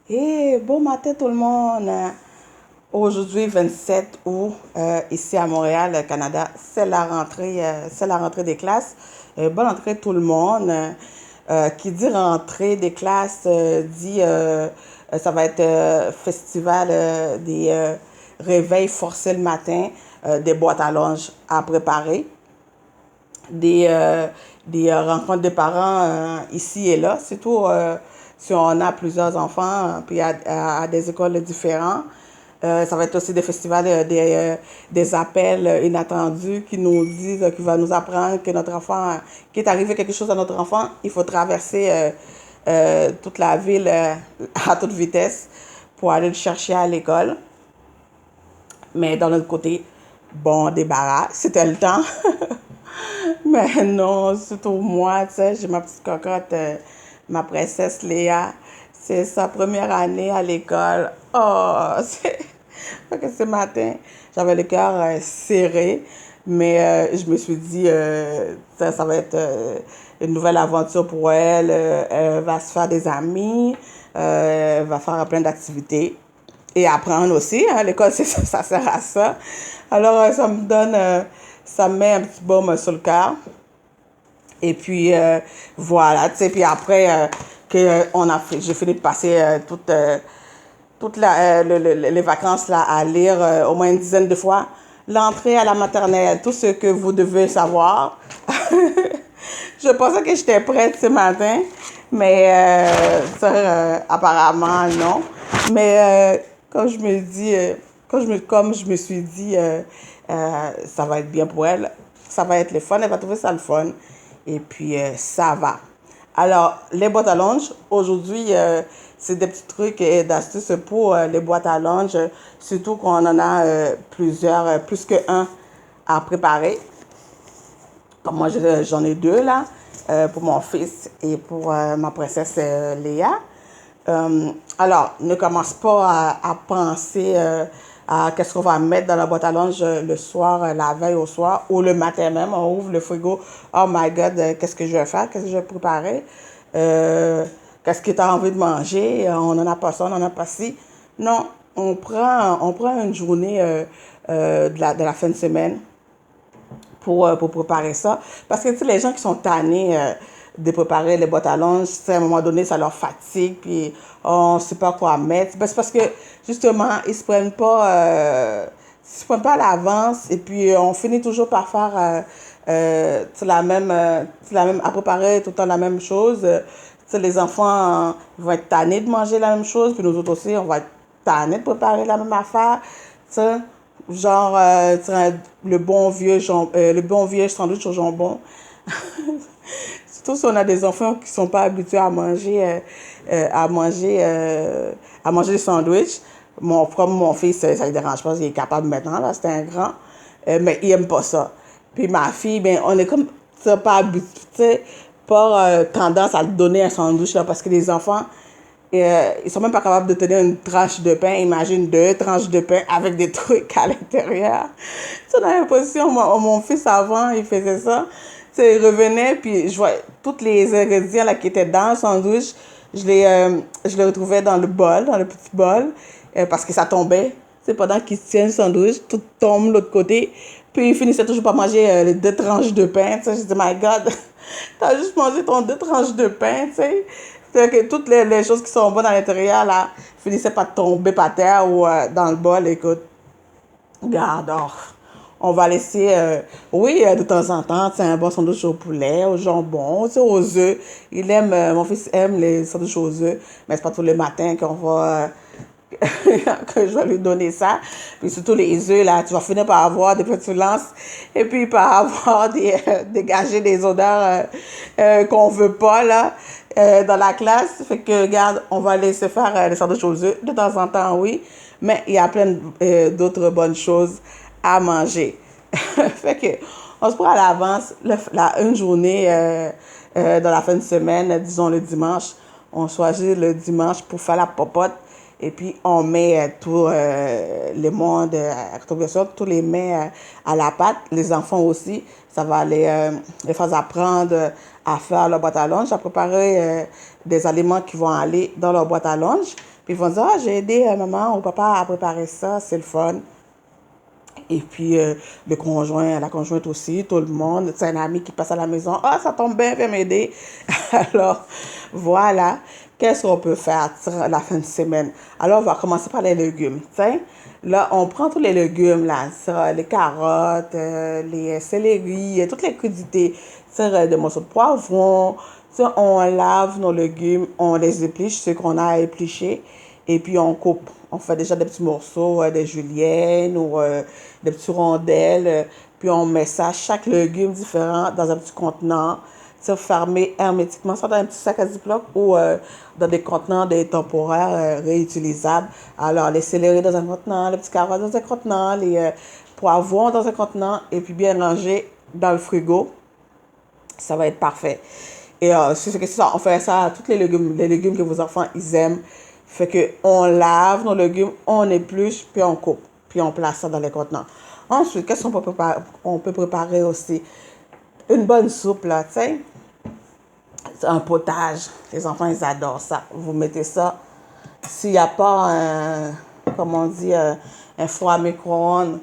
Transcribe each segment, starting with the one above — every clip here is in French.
Et bon matin tout le monde. Aujourd'hui, 27 août, ici à Montréal, Canada, c'est la rentrée des classes. Bonne rentrée tout le monde. Qui dit rentrée des classes dit ça va être festival des réveils forcés le matin, des boîtes à lunch à préparer, des, euh, des rencontres de parents ici et là, surtout si on a plusieurs enfants, puis à des écoles différentes. Ça va être aussi des festivals, des appels inattendus qui nous disent, qui va nous apprendre que notre enfant, qu'il est arrivé quelque chose à notre enfant, il faut traverser toute la ville à toute vitesse pour aller le chercher à l'école. Mais d'un autre côté, bon débarras, c'était le temps. Mais non, surtout moi, tu sais, j'ai ma petite cocotte, ma princesse Léa. C'est sa première année à l'école. Oh, c'est... Fait que ce matin, j'avais le cœur serré, mais je me suis dit, ça va être une nouvelle aventure pour elle. Elle va se faire des amis, elle va faire plein d'activités et apprendre aussi. Hein, l'école, ça sert à ça. Alors, ça me met un petit baume sur le cœur. Et puis, voilà, tu sais, puis après j'ai fini de passer toutes les vacances là, à lire au moins une dizaine de fois l'entrée à la maternelle, tout ce que vous devez savoir. Je pensais que j'étais prête ce matin, mais apparemment non. Mais quand je me dis, comme je me suis dit, ça va être bien pour elle, ça va être le fun, elle va trouver ça le fun. Et puis, ça va. Alors, les boîtes à lunch, aujourd'hui, c'est des petits trucs et d'astuces pour les boîtes à lunch, surtout qu'on en a plusieurs, plus qu'un à préparer. Comme moi, j'en ai deux là, pour mon fils et pour ma princesse Léa. Alors, ne commence pas à penser à qu'est-ce qu'on va mettre dans la boîte à lunch le soir, la veille au soir, ou le matin même. On ouvre le frigo. Oh my God, qu'est-ce que je vais faire? Qu'est-ce que je vais préparer? Qu'est-ce que tu as envie de manger? On n'en a pas ça, on n'en a pas ci. Non, on prend une journée de la fin de semaine pour préparer ça. Parce que, tu sais, les gens qui sont tannés de préparer les boîtes à lunch, à un moment donné, ça leur fatigue, puis on ne sait pas quoi mettre. Ben, c'est parce que, justement, ils ne se prennent pas à l'avance, et puis on finit toujours par faire à préparer tout le temps la même chose. Tu sais, les enfants vont être tannés de manger la même chose, puis nous autres aussi, on va être tannés de préparer la même affaire. Tu sais, genre, le bon vieux sandwich au jambon. Surtout si on a des enfants qui sont pas habitués à manger des sandwichs. Comme mon fils, ça ne le dérange pas, il est capable maintenant, là, c'est un grand. Mais il aime pas ça. Puis ma fille, ben, on est comme ça, pas habitué, pas tendance à lui donner un sandwich, là, parce que les enfants, ils sont même pas capables de tenir une tranche de pain. Imagine deux tranches de pain avec des trucs à l'intérieur. Tu sais, on a l'impression, mon fils avant, il faisait ça. Tu sais, il revenait, puis je vois tous les ingrédients là, qui étaient dans le sandwich, je les retrouvais dans le bol, dans le petit bol, parce que ça tombait. C'est pendant qu'il tient le sandwich, tout tombe de l'autre côté. Puis il finissait toujours par manger les deux tranches de pain. Tu sais, je dis, my God, t'as juste mangé ton deux tranches de pain, tu sais. C'est-à-dire que toutes les choses qui sont bonnes à l'intérieur, là, finissaient par tomber par terre ou dans le bol. Écoute, regarde, oh, on va laisser, oui, de temps en temps, c'est un bon sandwich au poulet, au jambon, tu sais, aux œufs. Mon fils aime les sandwichs aux œufs, mais c'est pas tous les matins qu'on va, que je vais lui donner ça. Puis surtout les œufs, là, tu vas finir par avoir des flatulences et puis par avoir dégager des odeurs qu'on veut pas, là, dans la classe. Fait que, regarde, on va laisser faire les sandwichs aux œufs. De temps en temps, oui. Mais il y a plein d'autres bonnes choses à manger. Fait que, on se prend à l'avance une journée dans la fin de semaine, disons le dimanche. On choisit le dimanche pour faire la popote. Et puis, on met tous les mondes, tous les mets à la pâte. Les enfants aussi, ça va les faire apprendre à faire leur boîte à lunch, à préparer des aliments qui vont aller dans leur boîte à lunch. Puis ils vont dire, ah, j'ai aidé maman ou papa à préparer ça, c'est le fun. Et puis, le conjoint, la conjointe aussi, tout le monde. C'est un ami qui passe à la maison. Ah, ça tombe bien, viens m'aider. Alors, voilà. Qu'est-ce qu'on peut faire la fin de semaine? Alors, on va commencer par les légumes. T'sais. Là, on prend tous les légumes, là. Les carottes, les céleris, toutes les crudités. Des morceaux de poivron. On lave nos légumes, on les épluche, ce qu'on a à éplucher. Et puis, on coupe. On fait déjà des petits morceaux, des juliennes ou des petits rondelles. Puis, on met ça, chaque légume différent, dans un petit contenant. Fermé hermétiquement, soit dans un petit sac à Ziploc ou dans des contenants des temporaires réutilisables. Alors, les céleris dans un contenant, les petits carottes dans un contenant, les poivrons dans un contenant, et puis bien rangé dans le frigo. Ça va être parfait. Et c'est ça, on fait ça à tous les légumes que vos enfants, ils aiment. Fait que on lave nos légumes, on épluche, puis on coupe, puis on place ça dans les contenants. Ensuite, qu'est-ce qu'on peut préparer? On peut préparer aussi une bonne soupe, là, tu sais. Un potage. Les enfants, ils adorent ça. Vous mettez ça. S'il n'y a pas comment on dit, un four à micro-ondes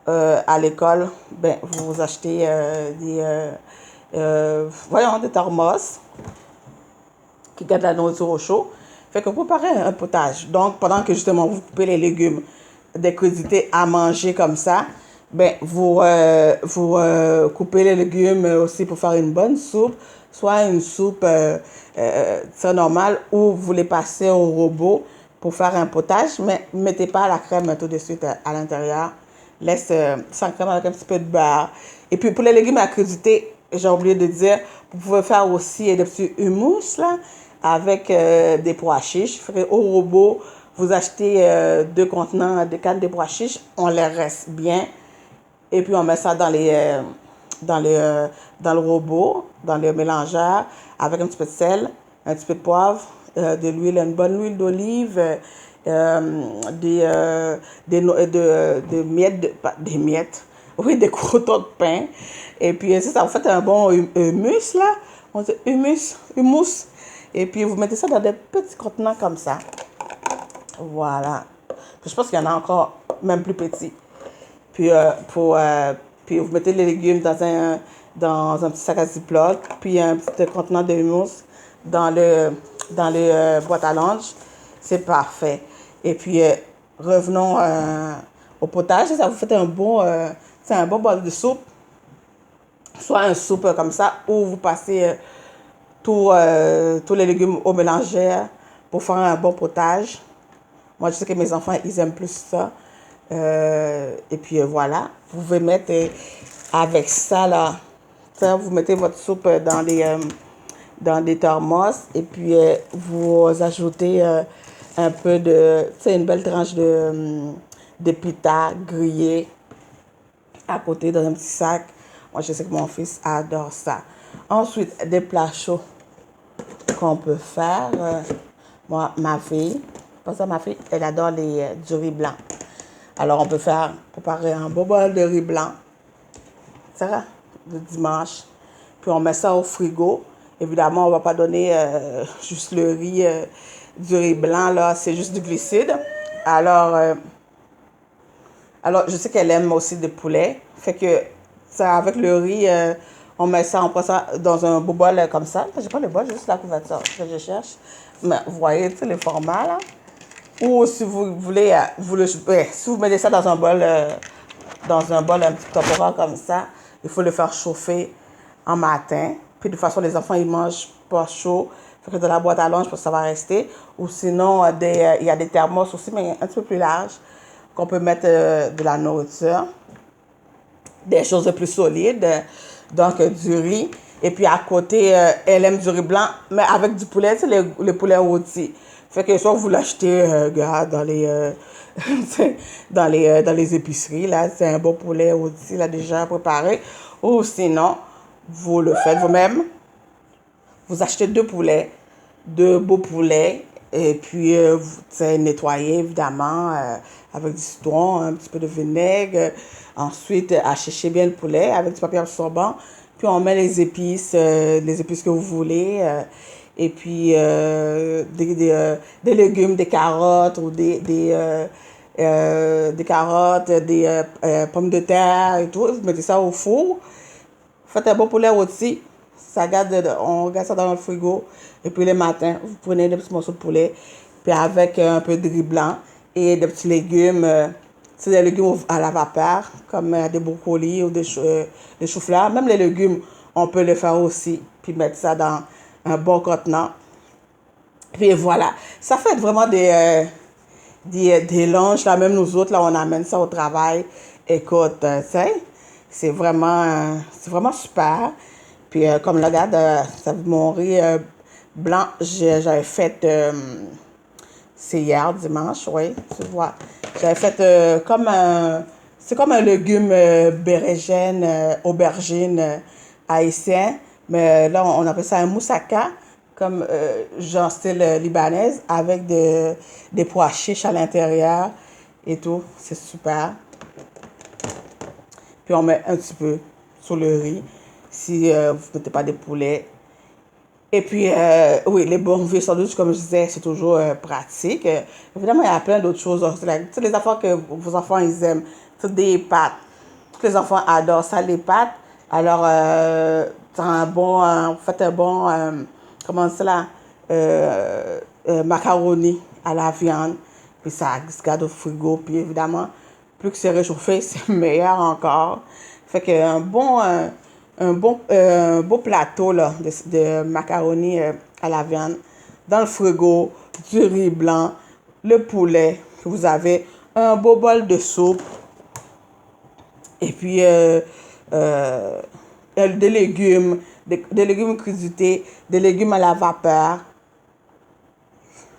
à l'école, ben, vous achetez des thermos qui gardent la nourriture au chaud. Fait que vous préparez un potage. Donc, pendant que justement vous coupez les légumes, des crudités à manger comme ça, ben, vous coupez les légumes aussi pour faire une bonne soupe, soit une soupe très normale ou vous les passez au robot pour faire un potage, mais ne mettez pas la crème tout de suite à l'intérieur. Laisse sans crème avec un petit peu de beurre. Et puis pour les légumes à crudité, j'ai oublié de dire, vous pouvez faire aussi des petits hummus là, avec des pois chiches. Au robot, vous achetez 2 contenants de cannes de pois chiches, on les reste bien. Et puis on met ça dans le robot, dans le mélangeur, avec un petit peu de sel, un petit peu de poivre, de l'huile, une bonne huile d'olive, des miettes, oui, des croûtons de pain. Et puis c'est ça, vous faites un bon hummus là, on dit hummus. Et puis vous mettez ça dans des petits contenants comme ça. Voilà. Je pense qu'il y en a encore même plus petits. Puis, puis vous mettez les légumes dans un petit sac à Ziploc, puis un petit contenant de hummus dans le boîte à lunch. C'est parfait. Et puis, revenons au potage. Ça vous faites un bon bol de soupe, soit une soupe comme ça, ou vous passez tous les légumes au mélangeur pour faire un bon potage. Moi, je sais que mes enfants, ils aiment plus ça. Et puis voilà, vous pouvez mettre avec ça là, vous mettez votre soupe dans des thermos et puis vous ajoutez un peu une belle tranche de pita grillé à côté dans un petit sac. Moi, je sais que mon fils adore ça. Ensuite, des plats chauds qu'on peut faire. Moi, ma fille, elle adore du riz blanc. Alors, on peut préparer un beau bol de riz blanc, ça va, le dimanche. Puis, on met ça au frigo. Évidemment, on ne va pas donner juste le riz, du riz blanc, là, c'est juste du glucide. Alors, je sais qu'elle aime aussi des poulets. Fait que, ça, avec le riz, on prend ça dans un beau bol comme ça. J'ai pas le bol, j'ai juste la couverture que je cherche. Mais vous voyez, tu sais, le format, là. Ou si vous voulez, si vous mettez ça dans un bol un petit temporaire comme ça, il faut le faire chauffer en matin. Puis de toute façon, les enfants, ils mangent pas chaud. Fait que dans la boîte à lunch, ça va rester. Ou sinon, il y a des thermos aussi, mais un petit peu plus larges, qu'on peut mettre de la nourriture. Des choses plus solides. Donc, du riz. Et puis à côté, elle aime du riz blanc, mais avec du poulet, tu sais, le poulet rôti. Fait que soit vous l'achetez, dans les épiceries, là, c'est un beau poulet rôti, là, déjà préparé. Ou sinon, vous le faites vous-même. Vous achetez 2 poulets, 2 beaux poulets, et puis vous nettoyez, évidemment, avec du citron, un petit peu de vinaigre. Ensuite, hachez bien le poulet avec du papier absorbant. Puis on met les épices que vous voulez. et puis des légumes, des carottes ou des carottes, des pommes de terre et tout. Vous mettez ça au four. Faites un bon poulet rôti. On garde ça dans le frigo. Et puis le matin, vous prenez des petits morceaux de poulet. Puis avec un peu de riz blanc et des petits légumes. C'est des légumes à la vapeur, comme des brocolis ou des choux-fleurs. Même les légumes, on peut les faire aussi. Puis mettre ça dans un bon contenant. Puis voilà. Ça fait vraiment des lunchs. Là, même nous autres, là, on amène ça au travail. Écoute, tu sais, c'est vraiment super. Puis comme là, regarde, ça mon riz blanc, j'avais fait, c'est hier, dimanche, oui, tu vois. J'avais fait c'est comme un légume bérégène, aubergine haïtien. Mais là, on appelle ça un moussaka, comme genre style libanaise, avec des pois chiches à l'intérieur et tout. C'est super. Puis on met un petit peu sur le riz, si vous ne mettez pas des poulets. Et puis, oui, les bons vieux sandwichs, comme je disais, c'est toujours pratique. Évidemment, il y a plein d'autres choses. Toutes les affaires que vos enfants, ils aiment. Toutes des pâtes. Tous les enfants adorent ça, les pâtes. Alors, faites un bon, comment c'est là, macaroni à la viande. Puis ça se garde au frigo. Puis évidemment, plus que c'est réchauffé, c'est meilleur encore. Fait qu'un un beau plateau là, de macaroni à la viande dans le frigo, du riz blanc, le poulet que vous avez, un beau bol de soupe et puis des légumes crédités, des légumes à la vapeur.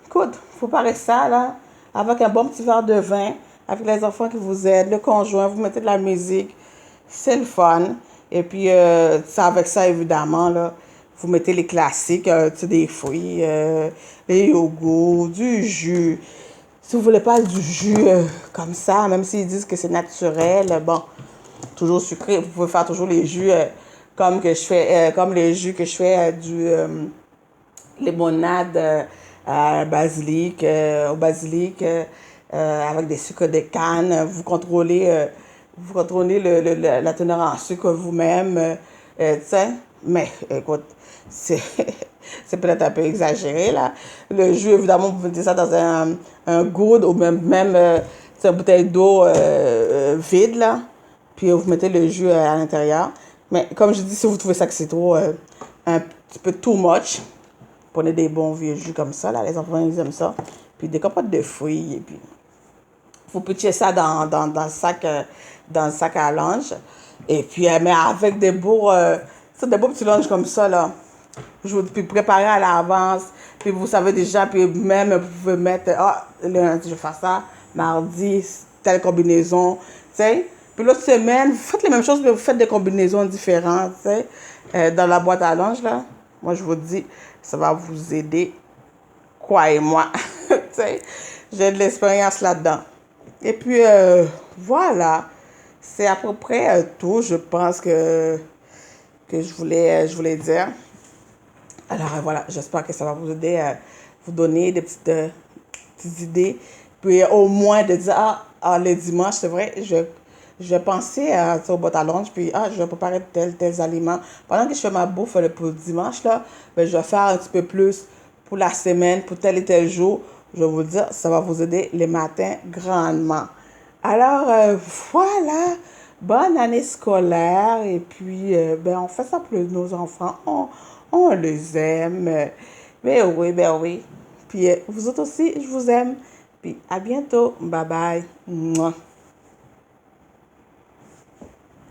Écoute, faut parer ça là, avec un bon petit verre de vin, avec les enfants qui vous aident, le conjoint, vous mettez de la musique, c'est le fun. Et puis, avec ça, évidemment, là, vous mettez les classiques, tu sais, des fruits, des yogourts, du jus. Si vous voulez pas du jus comme ça, même s'ils disent que c'est naturel, bon, toujours sucré, vous pouvez faire toujours les jus comme les jus que je fais limonade au basilic, avec des sucres de canne. Vous contrôlez la teneur en sucre vous-même, tu sais. Mais écoute, c'est c'est peut-être un peu exagéré là. Le jus, évidemment, vous mettez ça dans un gourde ou même une bouteille d'eau vide là. Puis vous mettez le jus à l'intérieur. Mais comme je dis, si vous trouvez ça que c'est trop un petit peu too much, prenez des bons vieux jus comme ça, là, les enfants, ils aiment ça. Puis des compotes de fruits, et puis vous pitchez ça dans le sac à linge. Et puis, mais avec des beaux petits lunchs comme ça, là. Puis préparer à l'avance. Puis vous savez déjà, puis même vous pouvez mettre, lundi, je vais faire ça, mardi, telle combinaison, tu sais. Puis l'autre semaine, vous faites les mêmes choses, mais vous faites des combinaisons différentes, tu sais, dans la boîte à lunch, là. Moi, je vous dis, ça va vous aider, croyez-moi. Tu sais, j'ai de l'expérience là-dedans. Et puis, voilà. C'est à peu près tout, je pense que je voulais dire. Alors, voilà, j'espère que ça va vous aider à vous donner des petites idées. Puis, au moins, de dire, le dimanche, c'est vrai, je vais penser au boîte à lunch, puis, je vais préparer tels aliments. Pendant que je fais ma bouffe pour le dimanche, là, ben, je vais faire un petit peu plus pour la semaine, pour tel et tel jour. Je vais vous dire, ça va vous aider les matins grandement. Alors, voilà. Bonne année scolaire. Et puis, ben, on fait ça pour nos enfants. On les aime. Ben oui. Puis, vous autres aussi, je vous aime. Puis, à bientôt. Bye bye. Mouah.